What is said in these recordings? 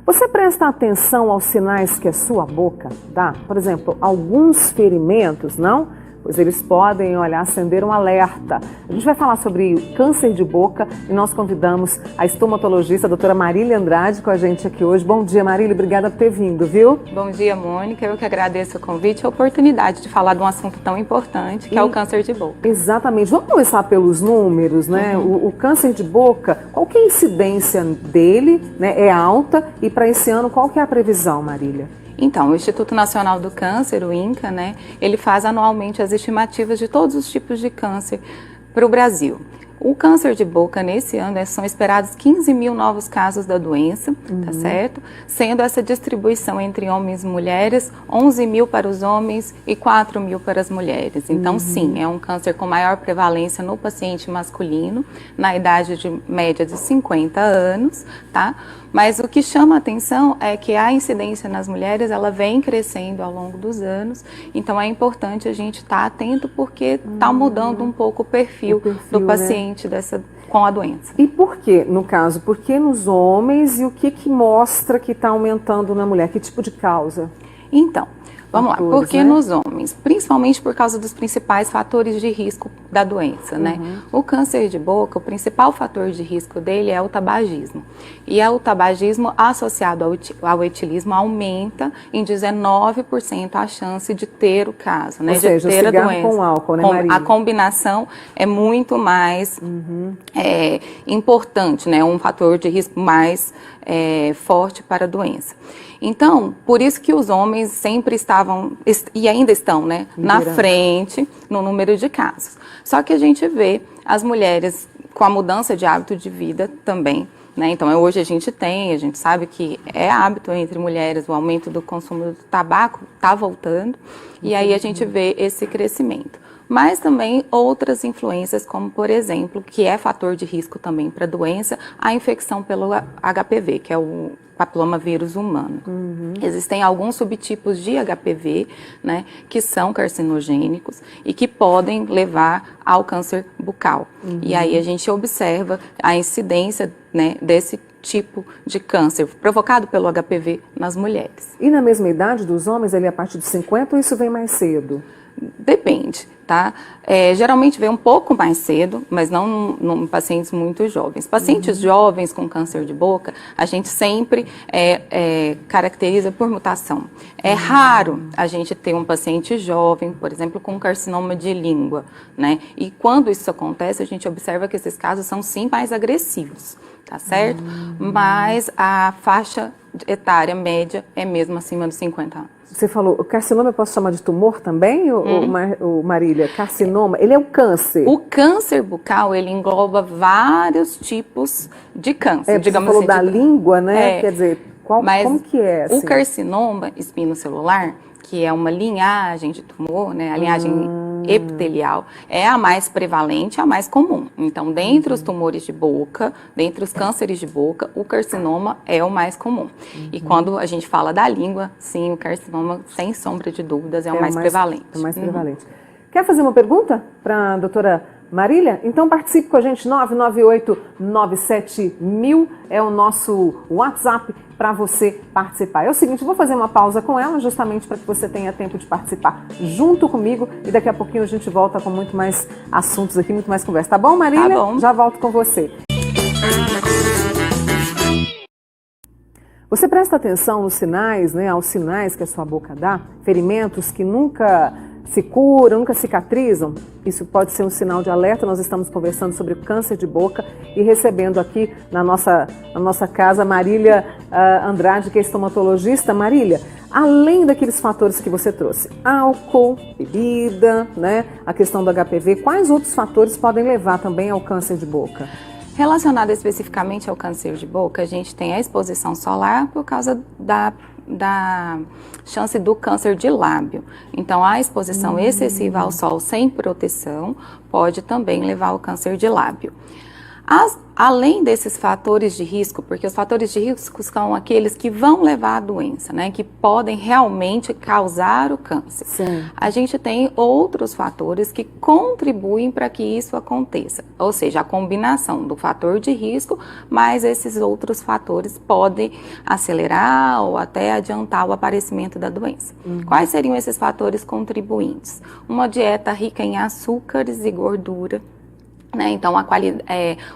Você presta atenção aos sinais que a sua boca dá? Por exemplo, alguns ferimentos, não? Pois eles podem, olha, acender um alerta. A gente vai falar sobre câncer de boca e nós convidamos a estomatologista, a doutora Marília Andrade, com a gente aqui hoje. Bom dia, Marília, obrigada por ter vindo, viu? Bom dia, Mônica. Eu que agradeço o convite e a oportunidade de falar de um assunto tão importante, que é o câncer de boca. Exatamente. Vamos começar pelos números, né? O câncer de boca, qual que é a incidência dele, né? É alta, e para esse ano, qual que é a previsão, Marília? Então, o Instituto Nacional do Câncer, o INCA, né, ele faz anualmente as estimativas de todos os tipos de câncer para o Brasil. O câncer de boca, nesse ano, são esperados 15 mil novos casos da doença, tá certo? Sendo essa distribuição entre homens e mulheres, 11 mil para os homens e 4 mil para as mulheres. Então, sim, é um câncer com maior prevalência no paciente masculino, na idade média de 50 anos, tá? Mas o que chama a atenção é que a incidência nas mulheres, ela vem crescendo ao longo dos anos, então é importante a gente estar atento porque está mudando um pouco o perfil do paciente, né, com a doença. E por que, no caso, por que nos homens e o que mostra que está aumentando na mulher? Que tipo de causa? Então, vamos lá, por que, né, nos homens? Principalmente por causa dos principais fatores de risco da doença, né? O câncer de boca, o principal fator de risco dele é o tabagismo. E o tabagismo associado ao etilismo aumenta em 19% a chance de ter o caso, né? Ou seja, de ter o cigarro a doença. Com álcool, né, Marília? A combinação é muito mais importante, né? Um fator de risco mais forte para a doença. Então, por isso que os homens sempre estavam, e ainda estão, né, na frente no número de casos. Só que a gente vê as mulheres com a mudança de hábito de vida também, né? Então, hoje a gente sabe que é hábito entre mulheres, o aumento do consumo do tabaco está voltando, e aí a gente vê esse crescimento. Mas também outras influências, como por exemplo, que é fator de risco também para a doença, a infecção pelo HPV, que é o papiloma vírus humano. Existem alguns subtipos de HPV, né, que são carcinogênicos e que podem levar ao câncer bucal. E aí a gente observa a incidência, né, desse tipo de câncer provocado pelo HPV nas mulheres. E na mesma idade dos homens, ali a partir de 50, ou isso vem mais cedo? Depende, tá? Geralmente vem um pouco mais cedo, mas não em pacientes muito jovens. Pacientes jovens com câncer de boca, a gente sempre caracteriza por mutação. É raro a gente ter um paciente jovem, por exemplo, com carcinoma de língua, né? E quando isso acontece, a gente observa que esses casos são sim mais agressivos, tá certo? Mas a faixa etária média é mesmo acima dos 50 anos. Você falou, o carcinoma eu posso chamar de tumor também, o Marília? Carcinoma, ele é um câncer? O câncer bucal, ele engloba vários tipos de câncer. Digamos você falou assim, da língua, né? Quer dizer, como que é? Assim? O carcinoma espinocelular, que é uma linhagem de tumor, né? A linhagem epitelial, é a mais prevalente, a mais comum. Então, dentre os tumores de boca, dentre os cânceres de boca, o carcinoma é o mais comum. E quando a gente fala da língua, sim, o carcinoma, sem sombra de dúvidas, é o mais prevalente. É o mais prevalente. Quer fazer uma pergunta para a doutora Marília? Então participe com a gente, 998-97-1000 é o nosso WhatsApp para você participar. É o seguinte, eu vou fazer uma pausa com ela, justamente para que você tenha tempo de participar junto comigo, e daqui a pouquinho a gente volta com muito mais assuntos aqui, muito mais conversa. Tá bom, Marília? Tá bom. Já volto com você. Você presta atenção nos sinais, né, aos sinais que a sua boca dá, ferimentos que nunca se curam, nunca cicatrizam? Isso pode ser um sinal de alerta. Nós estamos conversando sobre o câncer de boca e recebendo aqui na nossa casa Marília Andrade, que é estomatologista. Marília, além daqueles fatores que você trouxe, álcool, bebida, né, a questão do HPV, quais outros fatores podem levar também ao câncer de boca? Relacionado especificamente ao câncer de boca, a gente tem a exposição solar por causa da chance do câncer de lábio. Então, a exposição excessiva ao sol sem proteção pode também levar ao câncer de lábio. Além desses fatores de risco, porque os fatores de risco são aqueles que vão levar à doença, né, que podem realmente causar o câncer. Sim. A gente tem outros fatores que contribuem para que isso aconteça, ou seja, a combinação do fator de risco, mas esses outros fatores podem acelerar ou até adiantar o aparecimento da doença. Quais seriam esses fatores contribuintes? Uma dieta rica em açúcares e gordura, né? Então,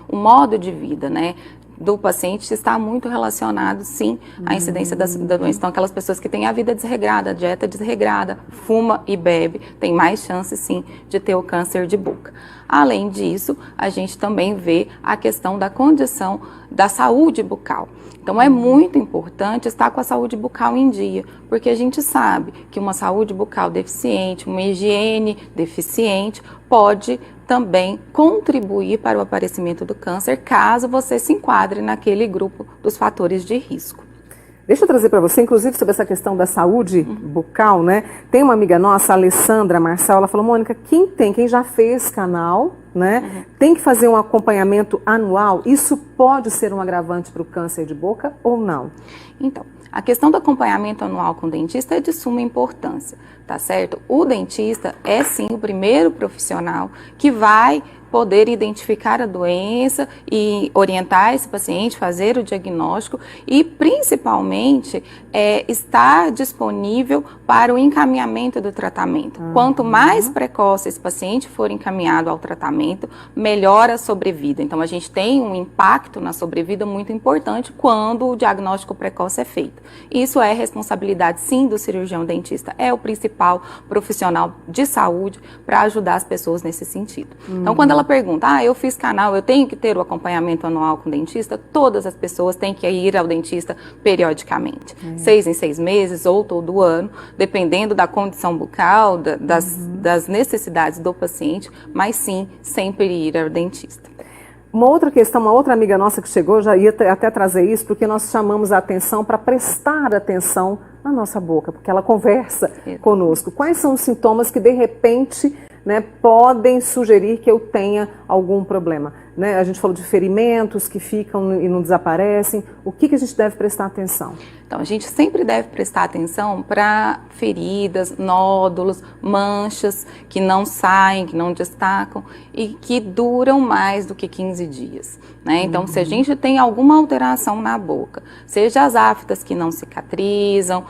o modo de vida, né, do paciente está muito relacionado, sim, à incidência da doença. Então, aquelas pessoas que têm a vida desregrada, a dieta desregrada, fuma e bebe, tem mais chance, sim, de ter o câncer de boca. Além disso, a gente também vê a questão da condição da saúde bucal. Então, é muito importante estar com a saúde bucal em dia, porque a gente sabe que uma saúde bucal deficiente, uma higiene deficiente, pode também contribuir para o aparecimento do câncer, caso você se enquadre naquele grupo dos fatores de risco. Deixa eu trazer para você, inclusive, sobre essa questão da saúde bucal, né? Tem uma amiga nossa, a Alessandra Marçal, ela falou, Mônica, quem já fez canal, né, tem que fazer um acompanhamento anual, isso pode ser um agravante para o câncer de boca ou não? Então, a questão do acompanhamento anual com o dentista é de suma importância, tá certo? O dentista é sim o primeiro profissional que vai poder identificar a doença e orientar esse paciente, fazer o diagnóstico e, principalmente, estar disponível para o encaminhamento do tratamento. Quanto mais precoce esse paciente for encaminhado ao tratamento, melhor a sobrevida. Então, a gente tem um impacto na sobrevida muito importante quando o diagnóstico precoce é feito. Isso é responsabilidade, sim, do cirurgião dentista. É o principal profissional de saúde para ajudar as pessoas nesse sentido. Então, quando ela pergunta, eu fiz canal, eu tenho que ter o acompanhamento anual com o dentista, todas as pessoas têm que ir ao dentista periodicamente. 6 em 6 meses ou todo ano, dependendo da condição bucal, das necessidades do paciente, mas sim, sempre ir ao dentista. Uma outra questão, uma outra amiga nossa que chegou, já ia até trazer isso, porque nós chamamos a atenção para prestar atenção na nossa boca, porque ela conversa conosco. Quais são os sintomas que, de repente, né, podem sugerir que eu tenha algum problema? Né? A gente falou de ferimentos que ficam e não desaparecem. O que a gente deve prestar atenção? Então, a gente sempre deve prestar atenção para feridas, nódulos, manchas que não saem, que não destacam e que duram mais do que 15 dias. Né? Então, se a gente tem alguma alteração na boca, seja as aftas que não cicatrizam,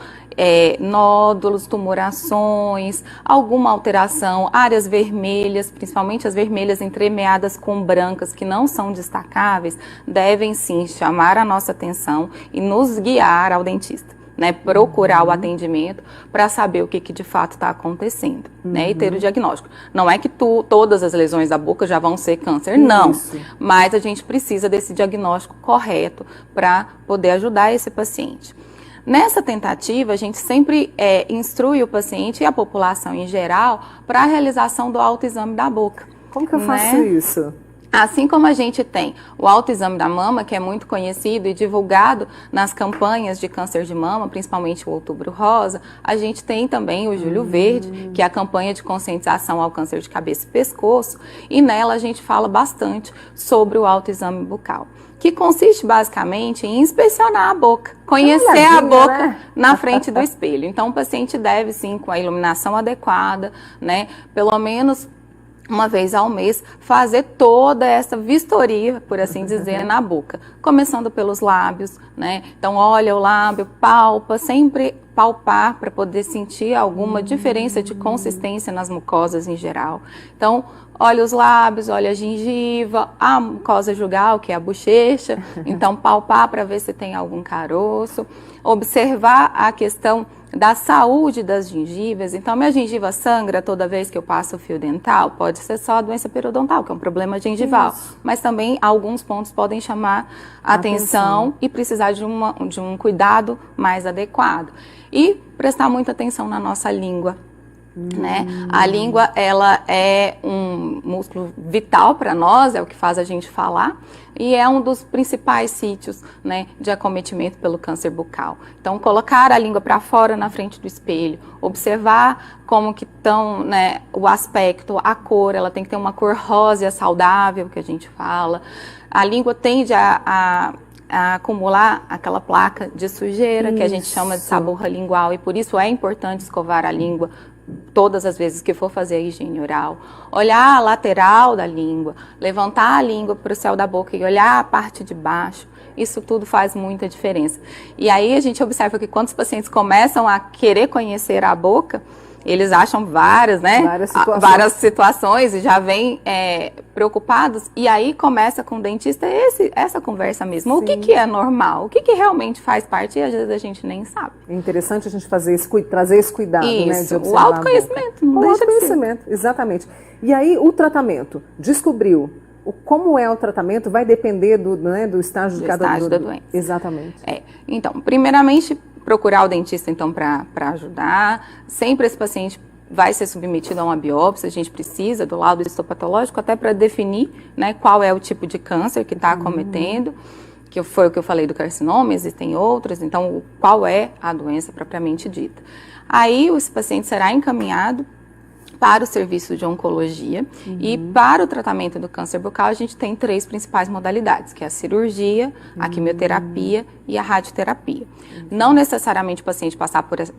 nódulos, tumorações, alguma alteração, áreas vermelhas, principalmente as vermelhas entremeadas com brancas que não são destacáveis, devem sim chamar a nossa atenção e nos guiar ao dentista, né? Procurar o atendimento para saber o que de fato está acontecendo, né? E ter o diagnóstico. Não é que todas as lesões da boca já vão ser câncer, não. Mas a gente precisa desse diagnóstico correto para poder ajudar esse paciente. Nessa tentativa, a gente sempre instrui o paciente e a população em geral para a realização do autoexame da boca. Como que eu faço isso? Assim como a gente tem o autoexame da mama, que é muito conhecido e divulgado nas campanhas de câncer de mama, principalmente o Outubro Rosa, a gente tem também o Julho Verde, que é a campanha de conscientização ao câncer de cabeça e pescoço, e nela a gente fala bastante sobre o autoexame bucal, que consiste basicamente em inspecionar a boca, conhecer a boca, né, na frente do espelho. Então, o paciente deve, sim, com a iluminação adequada, né, pelo menos uma vez ao mês, fazer toda essa vistoria, por assim dizer, na boca. Começando pelos lábios, né? Então, olha o lábio, palpa, sempre palpar para poder sentir alguma diferença de consistência nas mucosas em geral. Então, olha os lábios, olha a gengiva, a mucosa jugal, que é a bochecha. Então, palpar para ver se tem algum caroço. Observar a questão da saúde das gengivas. Então, minha gengiva sangra toda vez que eu passo o fio dental? Pode ser só a doença periodontal, que é um problema gengival. Mas também alguns pontos podem chamar a atenção e precisar de um cuidado mais adequado. E prestar muita atenção na nossa língua. Né? A língua, ela é um músculo vital para nós, é o que faz a gente falar, e é um dos principais sítios, né, de acometimento pelo câncer bucal. Então, colocar a língua para fora na frente do espelho, observar como que estão, né, o aspecto, a cor, ela tem que ter uma cor rósea saudável, que a gente fala. A língua tende a acumular aquela placa de sujeira, que a gente chama de saburra lingual, e por isso é importante escovar a língua todas as vezes que for fazer a higiene oral. Olhar a lateral da língua, levantar a língua para o céu da boca e olhar a parte de baixo. Isso tudo faz muita diferença. E aí a gente observa que quando os pacientes começam a querer conhecer a boca, eles acham várias situações e já vêm preocupados. E aí começa com o dentista essa conversa mesmo. Sim. O que é normal? O que realmente faz parte? E às vezes a gente nem sabe. É interessante a gente trazer esse cuidado, né? De o autoconhecimento. O autoconhecimento, exatamente. E aí o tratamento, descobriu. Como é o tratamento vai depender do estágio de cada da doença. Exatamente. Então, primeiramente, procurar o dentista, então, para ajudar. Sempre esse paciente vai ser submetido a uma biópsia, a gente precisa do laudo histopatológico até para definir, né, qual é o tipo de câncer que está acometendo, que foi o que eu falei do carcinoma, existem outras, então, qual é a doença propriamente dita. Aí, esse paciente será encaminhado para o serviço de oncologia e para o tratamento do câncer bucal a gente tem 3 principais modalidades, que é a cirurgia, a quimioterapia e a radioterapia. Não necessariamente o paciente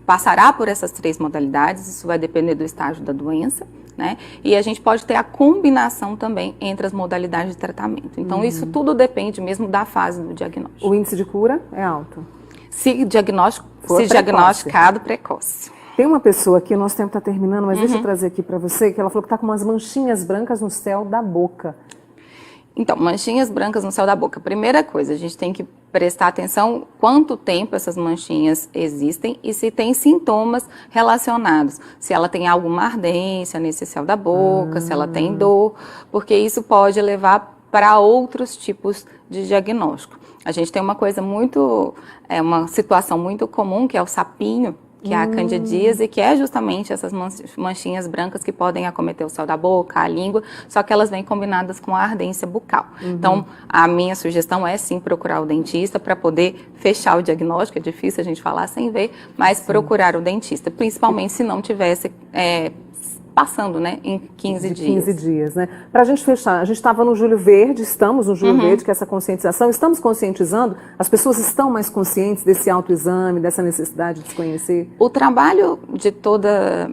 passará por essas 3 modalidades, isso vai depender do estágio da doença, né? E a gente pode ter a combinação também entre as modalidades de tratamento. Então isso tudo depende mesmo da fase do diagnóstico. O índice de cura é alto? Se diagnosticado precoce. Tem uma pessoa aqui, o nosso tempo está terminando, mas deixa eu trazer aqui para você, que ela falou que está com umas manchinhas brancas no céu da boca. Então, manchinhas brancas no céu da boca. Primeira coisa, a gente tem que prestar atenção quanto tempo essas manchinhas existem e se tem sintomas relacionados. Se ela tem alguma ardência nesse céu da boca, se ela tem dor, porque isso pode levar para outros tipos de diagnóstico. A gente tem uma coisa uma situação muito comum, que é o sapinho, que é a candidíase, que é justamente essas manchinhas brancas que podem acometer o céu da boca, a língua, só que elas vêm combinadas com a ardência bucal. Então, a minha sugestão é sim procurar o dentista para poder fechar o diagnóstico, é difícil a gente falar sem ver, mas procurar o dentista, principalmente se não tivesse passando, né, em 15 dias. 15 dias, né? Para a gente fechar, a gente estava no Julho Verde, estamos no Julho Verde, que é essa conscientização, estamos conscientizando, as pessoas estão mais conscientes desse autoexame, dessa necessidade de se conhecer? O trabalho de toda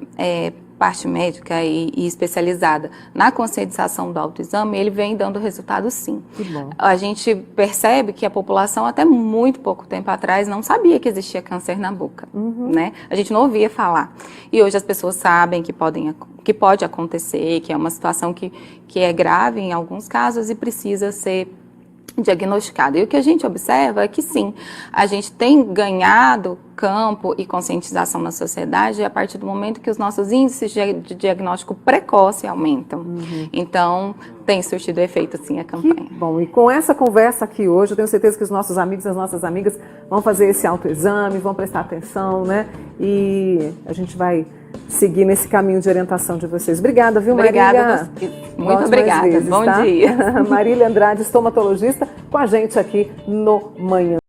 parte médica e especializada na conscientização do autoexame, ele vem dando resultado sim. Que bom. A gente percebe que a população até muito pouco tempo atrás não sabia que existia câncer na boca, né? A gente não ouvia falar. E hoje as pessoas sabem que pode acontecer, que é uma situação que é grave em alguns casos e precisa ser diagnosticado. E o que a gente observa é que sim, a gente tem ganhado campo e conscientização na sociedade a partir do momento que os nossos índices de diagnóstico precoce aumentam. Então, tem surtido efeito sim a campanha. Que bom, e com essa conversa aqui hoje, eu tenho certeza que os nossos amigos e as nossas amigas vão fazer esse autoexame, vão prestar atenção, né? E a gente vai seguir nesse caminho de orientação de vocês. Obrigada, viu, Marília? Muito obrigada. Bom dia. Marília Andrade, estomatologista, com a gente aqui no Manhã.